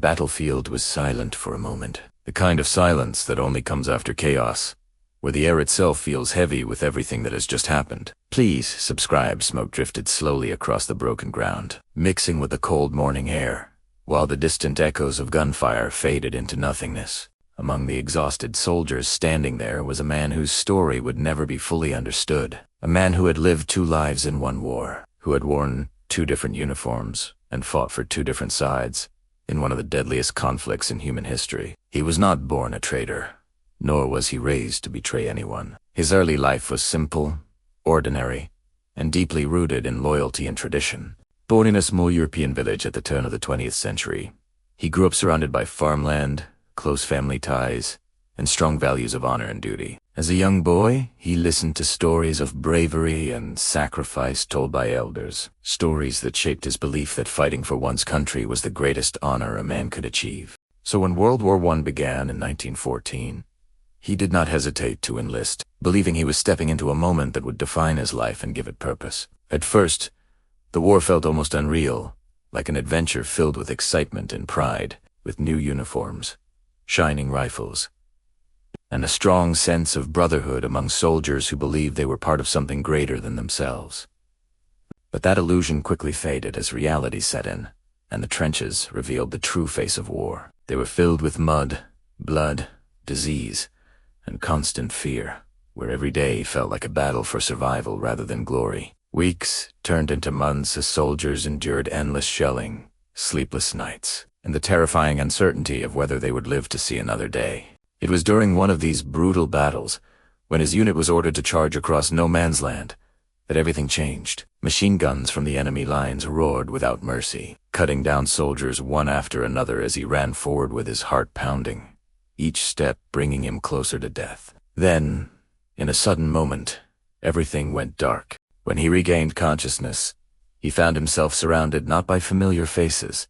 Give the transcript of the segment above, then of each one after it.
battlefield was silent for a moment. The kind of silence that only comes after chaos, where the air itself feels heavy with everything that has just happened. Please subscribe. Smoke drifted slowly across the broken ground, mixing with the cold morning air, while the distant echoes of gunfire faded into nothingness. Among the exhausted soldiers standing there was a man whose story would never be fully understood. A man who had lived 2 lives in one war, who had worn 2 different uniforms and fought for 2 different sides in one of the deadliest conflicts in human history. He was not born a traitor, nor was he raised to betray anyone. His early life was simple, ordinary, and deeply rooted in loyalty and tradition. Born in a small European village at the turn of the 20th century, he grew up surrounded by farmland, close family ties, and strong values of honor and duty. As a young boy, he listened to stories of bravery and sacrifice told by elders, stories that shaped his belief that fighting for one's country was the greatest honor a man could achieve. So when World War I began in 1914, he did not hesitate to enlist, believing he was stepping into a moment that would define his life and give it purpose. At first, the war felt almost unreal, like an adventure filled with excitement and pride, with new uniforms, shining rifles, and a strong sense of brotherhood among soldiers who believed they were part of something greater than themselves. But that illusion quickly faded as reality set in, and the trenches revealed the true face of war. They were filled with mud, blood, disease, and constant fear, where every day felt like a battle for survival rather than glory. Weeks turned into months as soldiers endured endless shelling, sleepless nights, and the terrifying uncertainty of whether they would live to see another day. It was during one of these brutal battles, when his unit was ordered to charge across no man's land, that everything changed. Machine guns from the enemy lines roared without mercy, cutting down soldiers one after another as he ran forward with his heart pounding, each step bringing him closer to death. Then, in a sudden moment, everything went dark. When he regained consciousness, he found himself surrounded not by familiar faces,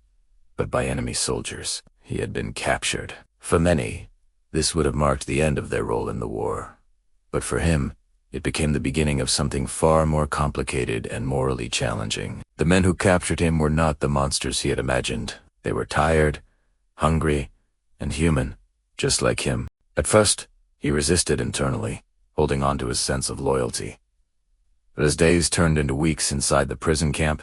but by enemy soldiers. He had been captured. For many, this would have marked the end of their role in the war. But for him, it became the beginning of something far more complicated and morally challenging. The men who captured him were not the monsters he had imagined. They were tired, hungry, and human, just like him. At first, he resisted internally, holding on to his sense of loyalty. But as days turned into weeks inside the prison camp,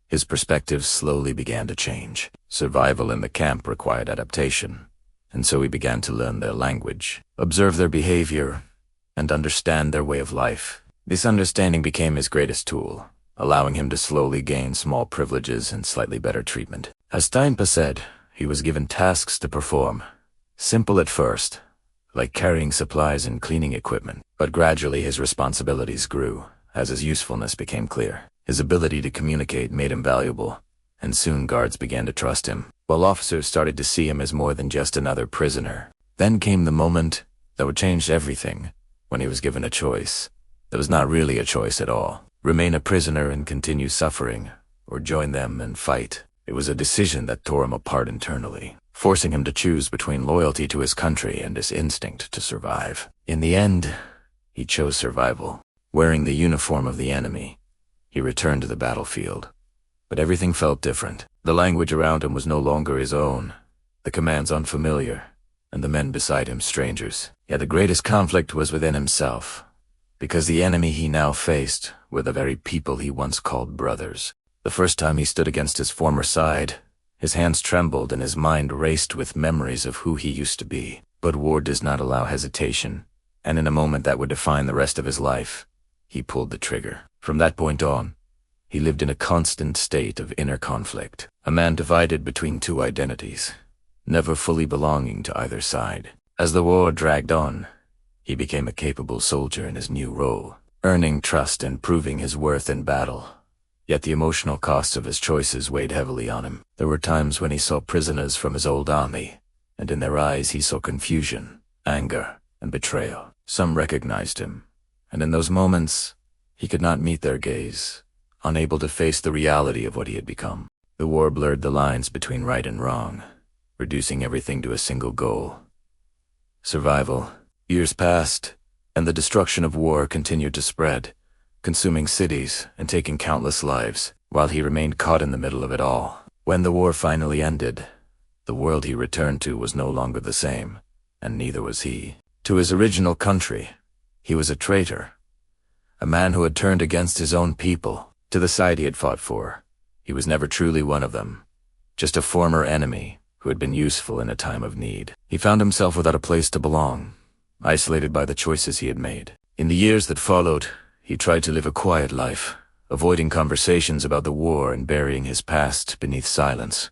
his perspective slowly began to change. Survival in the camp required adaptation, and so he began to learn their language, observe their behavior, and understand their way of life. This understanding became his greatest tool, allowing him to slowly gain small privileges and slightly better treatment. As time passed, he was given tasks to perform, simple at first, like carrying supplies and cleaning equipment. But gradually his responsibilities grew, as his usefulness became clear. His ability to communicate made him valuable, and soon guards began to trust him, while officers started to see him as more than just another prisoner. Then came the moment that would change everything, when he was given a choice. That was not really a choice at all. Remain a prisoner and continue suffering, or join them and fight. It was a decision that tore him apart internally, forcing him to choose between loyalty to his country and his instinct to survive. In the end, he chose survival. Wearing the uniform of the enemy, he returned to the battlefield. But everything felt different. The language around him was no longer his own, the commands unfamiliar, and the men beside him strangers. Yet the greatest conflict was within himself, because the enemy he now faced were the very people he once called brothers. The first time he stood against his former side, his hands trembled and his mind raced with memories of who he used to be. But war does not allow hesitation, and in a moment that would define the rest of his life, he pulled the trigger. From that point on, he lived in a constant state of inner conflict, a man divided between 2 identities, never fully belonging to either side. As the war dragged on, he became a capable soldier in his new role, earning trust and proving his worth in battle. Yet the emotional costs of his choices weighed heavily on him. There were times when he saw prisoners from his old army, and in their eyes he saw confusion, anger, and betrayal. Some recognized him, and in those moments, he could not meet their gaze, unable to face the reality of what he had become. The war blurred the lines between right and wrong, reducing everything to a single goal: survival. Years passed, and the destruction of war continued to spread, consuming cities and taking countless lives, while he remained caught in the middle of it all. When the war finally ended, The world he returned to was no longer the same, and neither was he. To his original country, he was a traitor. A man who had turned against his own people. To the side he had fought for, he was never truly one of them. Just a former enemy who had been useful in a time of need. He found himself without a place to belong, isolated by the choices he had made. In the years that followed, he tried to live a quiet life, avoiding conversations about the war and burying his past beneath silence.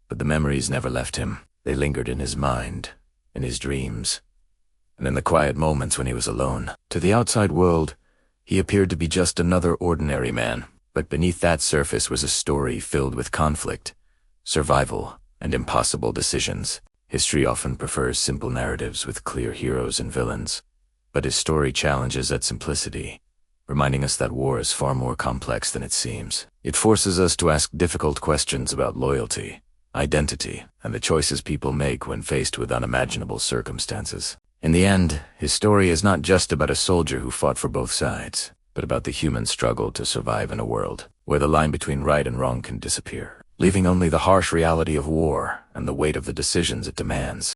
But the memories never left him. They lingered in his mind, in his dreams, and in the quiet moments when he was alone. To the outside world, he appeared to be just another ordinary man, but beneath that surface was a story filled with conflict, survival, and impossible decisions. History often prefers simple narratives with clear heroes and villains, but his story challenges that simplicity, reminding us that war is far more complex than it seems. It forces us to ask difficult questions about loyalty, identity, and the choices people make when faced with unimaginable circumstances. In the end, his story is not just about a soldier who fought for both sides, but about the human struggle to survive in a world where the line between right and wrong can disappear, leaving only the harsh reality of war and the weight of the decisions it demands.